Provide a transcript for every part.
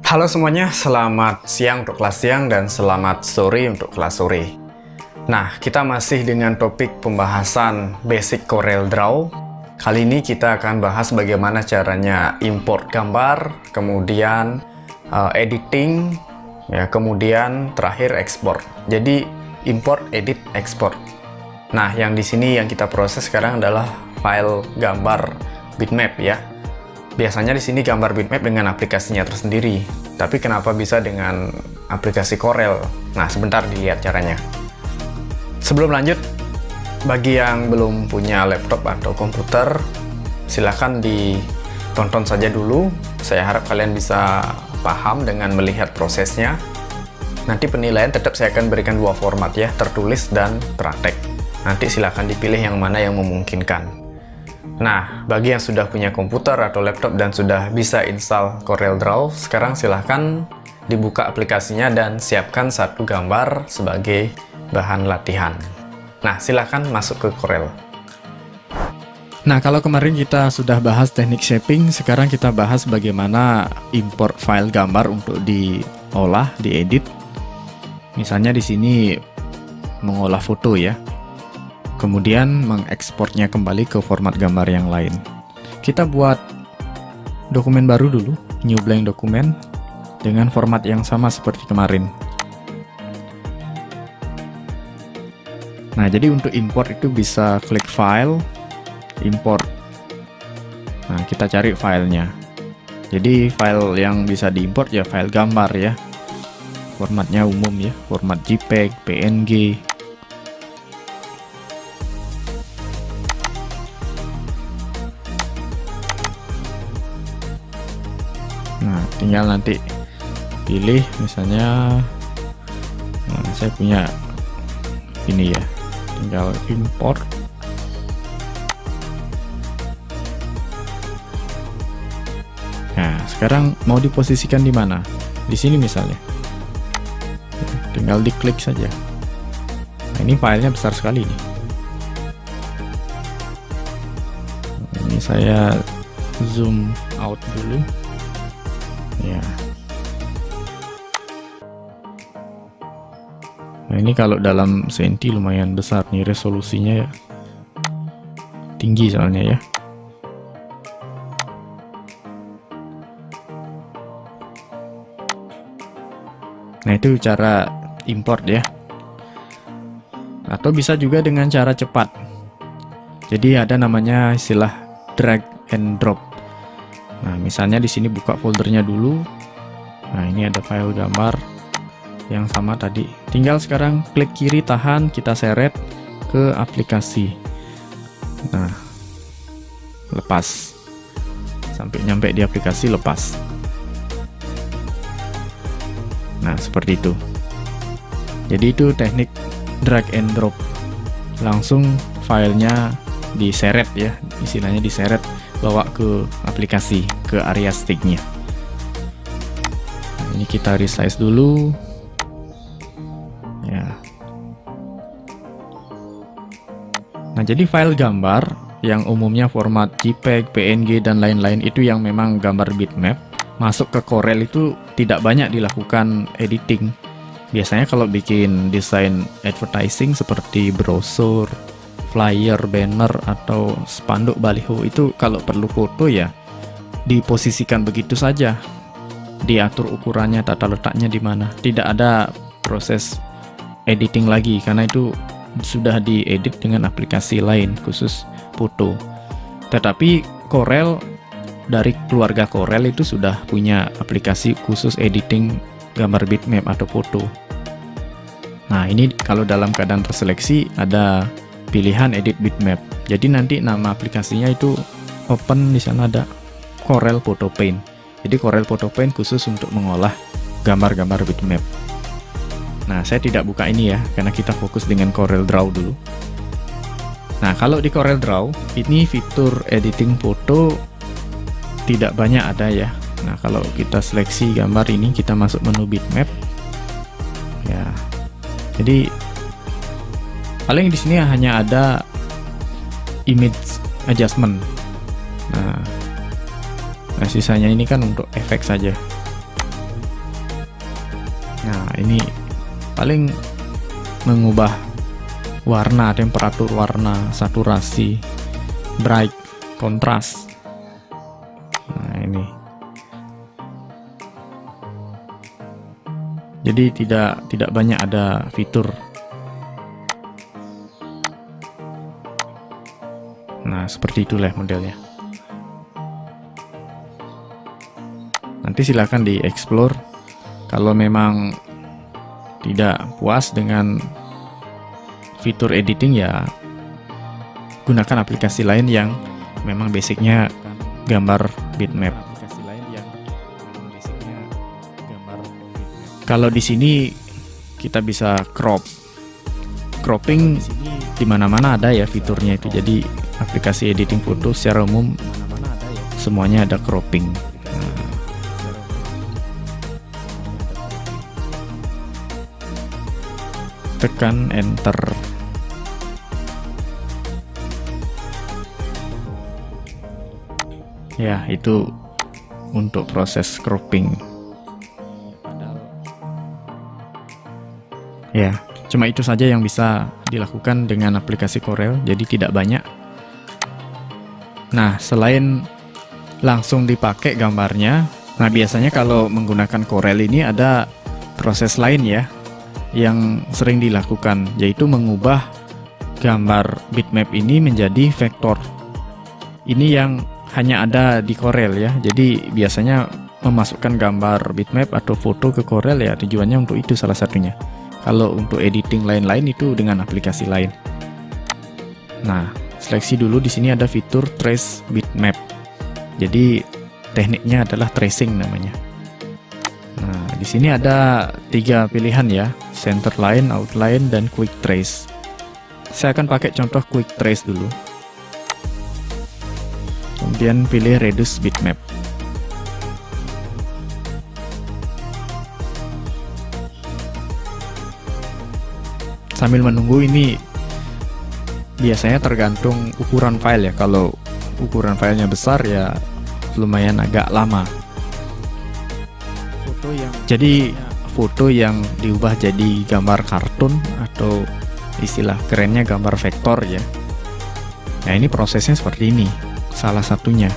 Halo semuanya, selamat siang untuk kelas siang dan selamat sore untuk kelas sore. Nah, kita masih dengan topik pembahasan basic Corel Draw. Kali ini kita akan bahas bagaimana caranya import gambar, kemudian editing, ya, kemudian terakhir ekspor. Jadi import, edit, ekspor. Nah, yang di sini yang kita proses sekarang adalah file gambar bitmap ya. Biasanya di sini gambar bitmap dengan aplikasinya tersendiri, tapi kenapa bisa dengan aplikasi Corel? Nah, sebentar dilihat caranya. Sebelum lanjut, bagi yang belum punya laptop atau komputer, silahkan ditonton saja dulu. Saya harap kalian bisa paham dengan melihat prosesnya. Nanti penilaian tetap saya akan berikan dua format ya, tertulis dan praktek. Nanti silahkan dipilih yang mana yang memungkinkan. Nah, bagi yang sudah punya komputer atau laptop dan sudah bisa install Corel Draw, sekarang silahkan dibuka aplikasinya dan siapkan satu gambar sebagai bahan latihan. Nah, silahkan masuk ke Corel. Nah, kalau kemarin kita sudah bahas teknik shaping, sekarang kita bahas bagaimana import file gambar untuk diolah, diedit. Misalnya di sini mengolah foto ya. Kemudian mengekspornya kembali ke format gambar yang lain. Kita buat dokumen baru dulu, new blank dokumen, dengan format yang sama seperti kemarin. Nah, jadi untuk import itu bisa klik file, import. Nah, kita cari filenya. Jadi file yang bisa diimport ya file gambar ya. Formatnya umum ya, format JPEG, PNG. Nah, tinggal nanti pilih misalnya, nah, saya punya ini ya, tinggal import. Nah, sekarang mau diposisikan di mana? Di sini misalnya. Tinggal diklik saja. Nah, ini filenya besar sekali nih. Ini saya zoom out dulu. Ya. Nah, ini kalau dalam senti lumayan besar nih resolusinya ya. Tinggi soalnya ya. Nah, itu cara import ya. Atau bisa juga dengan cara cepat. Jadi ada namanya istilah drag and drop. Nah, misalnya di sini buka foldernya dulu. Nah, ini ada file gambar yang sama tadi. Tinggal sekarang klik kiri tahan, kita seret ke aplikasi. Nah, lepas. Sampai nyampe di aplikasi, lepas. Nah, seperti itu. Jadi itu teknik drag and drop. Langsung filenya diseret ya, istilahnya diseret, bawa ke aplikasi, ke area sticknya. Nah, ini kita resize dulu ya. Nah, jadi file gambar yang umumnya format JPEG, PNG dan lain-lain itu yang memang gambar bitmap masuk ke Corel itu tidak banyak dilakukan editing. Biasanya kalau bikin desain advertising seperti brosur, flyer, banner, atau spanduk baliho itu kalau perlu foto ya diposisikan begitu saja, diatur ukurannya, tata letaknya di mana, tidak ada proses editing lagi karena itu sudah diedit dengan aplikasi lain khusus foto. Tetapi Corel, dari keluarga Corel itu sudah punya aplikasi khusus editing gambar bitmap atau foto. Nah, ini kalau dalam keadaan terseleksi ada pilihan edit bitmap. Jadi nanti nama aplikasinya itu open, di sana ada Corel Photo Paint. Jadi Corel Photo Paint khusus untuk mengolah gambar-gambar bitmap. Nah, saya tidak buka ini ya karena kita fokus dengan Corel Draw dulu. Nah, kalau di Corel Draw ini fitur editing foto tidak banyak ada ya. Nah, kalau kita seleksi gambar ini, kita masuk menu bitmap ya. Jadi paling di sini hanya ada image adjustment. Nah, sisanya ini kan untuk efek saja. Nah, ini paling mengubah warna, temperatur warna, saturasi, bright, kontras. Nah, ini. Jadi tidak banyak ada fitur. Nah, seperti itulah modelnya. Nanti silahkan di-explore. Kalau memang tidak puas dengan fitur editing, ya gunakan aplikasi lain yang memang basicnya gambar bitmap. Kalau di sini kita bisa cropping di mana-mana ada ya fiturnya itu. Jadi aplikasi editing foto secara umum semuanya ada cropping. Tekan enter. Ya, itu untuk proses cropping. Ya, cuma itu saja yang bisa dilakukan dengan aplikasi Corel, jadi tidak banyak. Nah, selain langsung dipakai gambarnya, nah biasanya kalau menggunakan Corel ini ada proses lain ya, yang sering dilakukan, yaitu mengubah gambar bitmap ini menjadi vektor. Ini yang hanya ada di Corel ya, jadi biasanya memasukkan gambar bitmap atau foto ke Corel ya tujuannya untuk itu salah satunya. Kalau untuk editing lain-lain itu dengan aplikasi lain. Nah, seleksi dulu. Di sini ada fitur trace bitmap. Jadi tekniknya adalah tracing namanya. Nah, di sini ada 3 pilihan ya, center line, outline, dan quick trace. Saya akan pakai contoh quick trace dulu. Kemudian pilih reduce bitmap. Sambil menunggu, ini biasanya tergantung ukuran file ya. Kalau ukuran filenya besar ya lumayan agak lama. Jadi foto yang diubah jadi gambar kartun atau istilah kerennya gambar vektor ya. Nah, ini prosesnya seperti ini, salah satunya.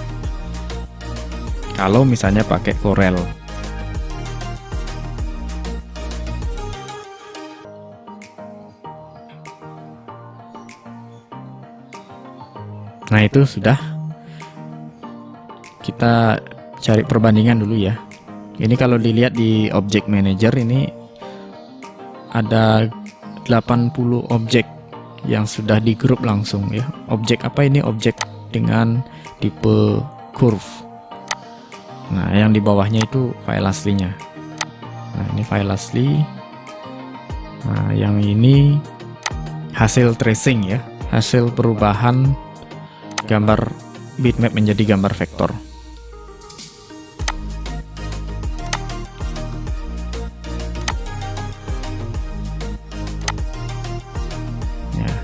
Kalau misalnya pakai Corel. Nah, itu sudah. Kita cari perbandingan dulu ya. Ini kalau dilihat di Object Manager ini ada 80 objek yang sudah di grup langsung ya. Objek apa ini? Objek dengan tipe curve. Nah, yang di bawahnya itu file aslinya. Nah, ini file asli. Nah, yang ini hasil tracing ya, hasil perubahan gambar bitmap menjadi gambar vektor. Ya.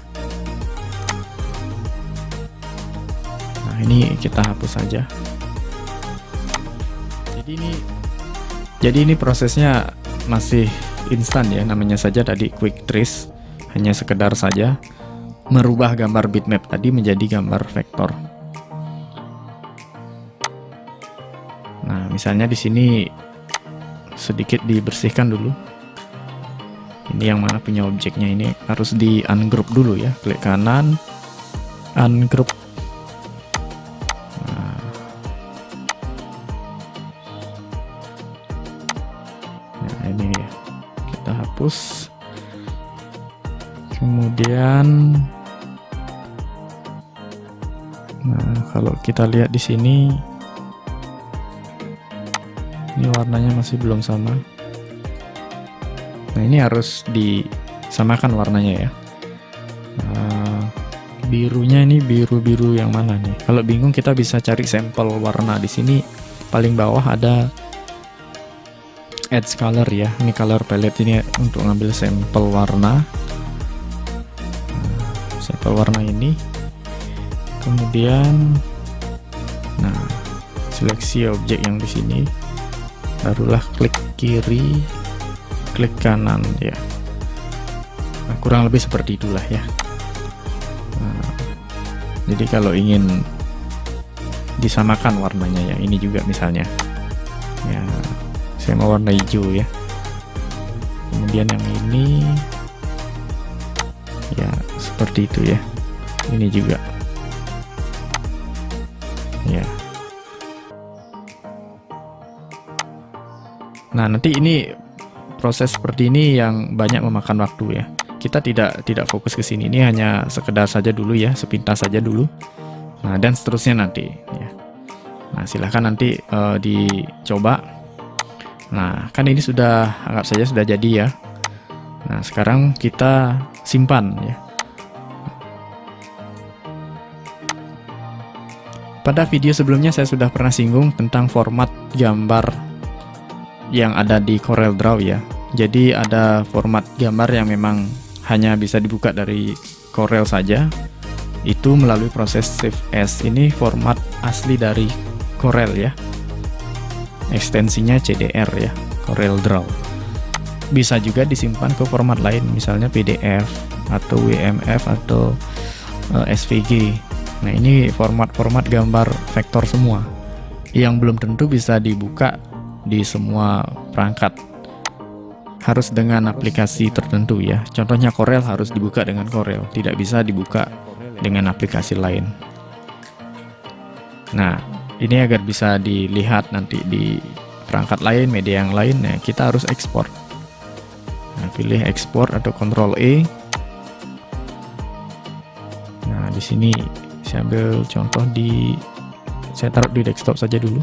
Nah, ini kita hapus saja. Jadi ini prosesnya masih instan ya, namanya saja tadi quick trace, hanya sekedar saja merubah gambar bitmap tadi menjadi gambar vektor. Nah, misalnya di sini sedikit dibersihkan dulu. Ini yang mana punya objeknya, ini harus di ungroup dulu ya. Klik kanan, ungroup. Nah, ini ya. Kita hapus. Kemudian kalau kita lihat di sini, ini warnanya masih belum sama. Nah, ini harus disamakan warnanya ya. Birunya ini biru-biru yang mana nih? Kalau bingung kita bisa cari sampel warna. Di sini paling bawah ada Add Color ya. Ini color palette ini untuk ngambil sampel warna. Sampel warna ini. Kemudian seleksi objek yang di sini, barulah klik kiri, klik kanan ya. Nah, kurang lebih seperti itulah ya. Nah, jadi kalau ingin disamakan warnanya ya, ini juga misalnya ya, saya mau warna hijau ya, kemudian yang ini ya seperti itu ya, ini juga ya. Nah, nanti ini proses seperti ini yang banyak memakan waktu ya. Kita tidak fokus ke sini, ini hanya sekedar saja dulu ya, sepintas saja dulu. Nah, dan seterusnya nanti ya. Nah, silahkan nanti dicoba. Nah, kan ini sudah, anggap saja sudah jadi ya. Nah, sekarang kita simpan ya. Pada video sebelumnya saya sudah pernah singgung tentang format gambar yang ada di CorelDRAW ya. Jadi ada format gambar yang memang hanya bisa dibuka dari Corel saja. Itu melalui proses Save As. Ini format asli dari Corel ya. Ekstensinya CDR ya, CorelDRAW. Bisa juga disimpan ke format lain, misalnya PDF atau WMF atau SVG. Nah, ini format-format gambar vektor semua yang belum tentu bisa dibuka di semua perangkat, harus dengan aplikasi tertentu ya. Contohnya Corel harus dibuka dengan Corel, tidak bisa dibuka dengan aplikasi lain. Nah, ini agar bisa dilihat nanti di perangkat lain, media yang lain, ya kita harus ekspor. Nah, pilih ekspor atau Ctrl E. Nah, di sini saya ambil contoh saya taruh di desktop saja dulu.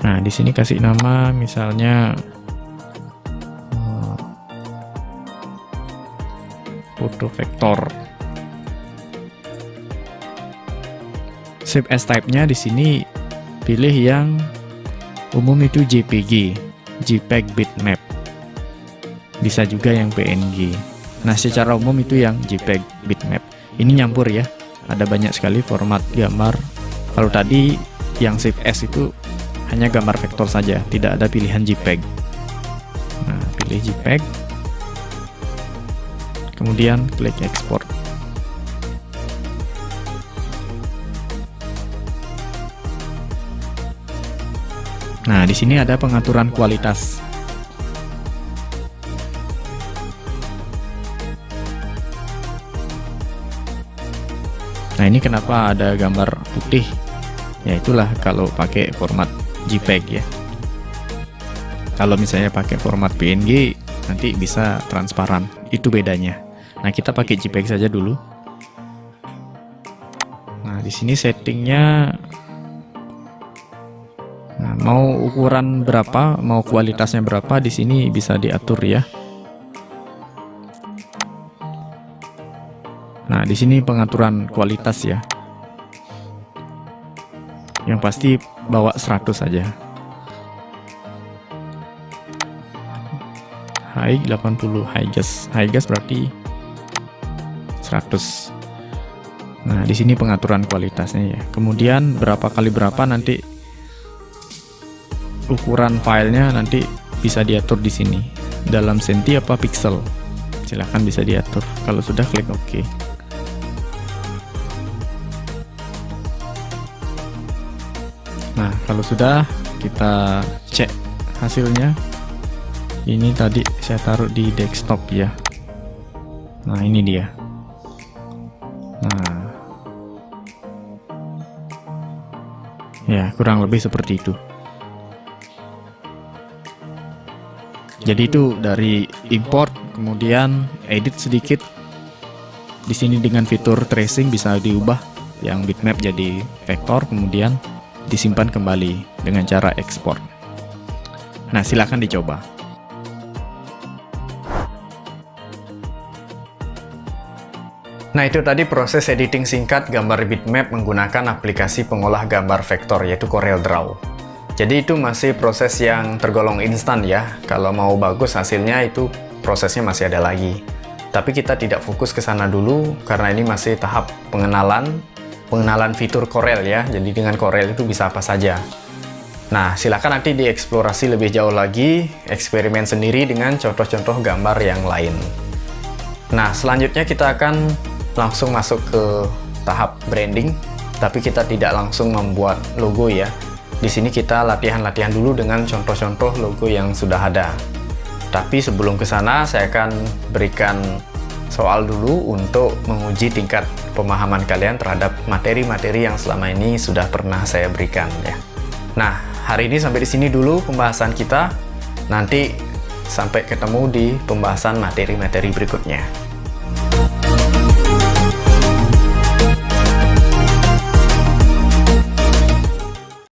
Nah, di sini kasih nama misalnya foto vektor. Save as type-nya di sini pilih yang umum itu JPG, JPEG bitmap. Bisa juga yang PNG. Nah, secara umum itu yang JPEG bitmap. Ini nyampur ya. Ada banyak sekali format gambar. Kalau tadi yang save as itu hanya gambar vektor saja, tidak ada pilihan JPEG. Nah, pilih JPEG, kemudian klik ekspor. Nah, di sini ada pengaturan kualitas. Nah, ini kenapa ada gambar putih? Ya, itulah kalau pakai format JPEG ya. Kalau misalnya pakai format PNG nanti bisa transparan, itu bedanya. Nah, kita pakai JPEG saja dulu. Nah, di sini settingnya, nah, mau ukuran berapa, mau kualitasnya berapa, di sini bisa diatur ya. Nah, di sini pengaturan kualitas ya. Yang pasti bawa 100 saja. High 80, high gas berarti 100. Nah, di sini pengaturan kualitasnya ya. Kemudian berapa kali berapa nanti ukuran filenya nanti bisa diatur di sini. Dalam senti apa pixel. Silahkan bisa diatur. Kalau sudah klik OK. Nah, kalau sudah kita cek hasilnya. Ini tadi saya taruh di desktop ya. Nah, ini dia. Nah, ya kurang lebih seperti itu. Jadi itu dari import, kemudian edit sedikit. Di sini dengan fitur tracing bisa diubah yang bitmap jadi vektor, kemudian disimpan kembali dengan cara ekspor. Nah, silakan dicoba. Nah, itu tadi proses editing singkat gambar bitmap menggunakan aplikasi pengolah gambar vektor yaitu CorelDRAW. Jadi itu masih proses yang tergolong instan ya. Kalau mau bagus hasilnya itu prosesnya masih ada lagi. Tapi kita tidak fokus ke sana dulu karena ini masih tahap pengenalan fitur Corel ya. Jadi dengan Corel itu bisa apa saja. Nah, silakan nanti dieksplorasi lebih jauh lagi, eksperimen sendiri dengan contoh-contoh gambar yang lain. Nah, selanjutnya kita akan langsung masuk ke tahap branding, tapi kita tidak langsung membuat logo ya. Di sini kita latihan-latihan dulu dengan contoh-contoh logo yang sudah ada. Tapi sebelum ke sana, saya akan berikan soal dulu untuk menguji tingkat pemahaman kalian terhadap materi-materi yang selama ini sudah pernah saya berikan ya. Nah, hari ini sampai di sini dulu pembahasan kita. Nanti sampai ketemu di pembahasan materi-materi berikutnya.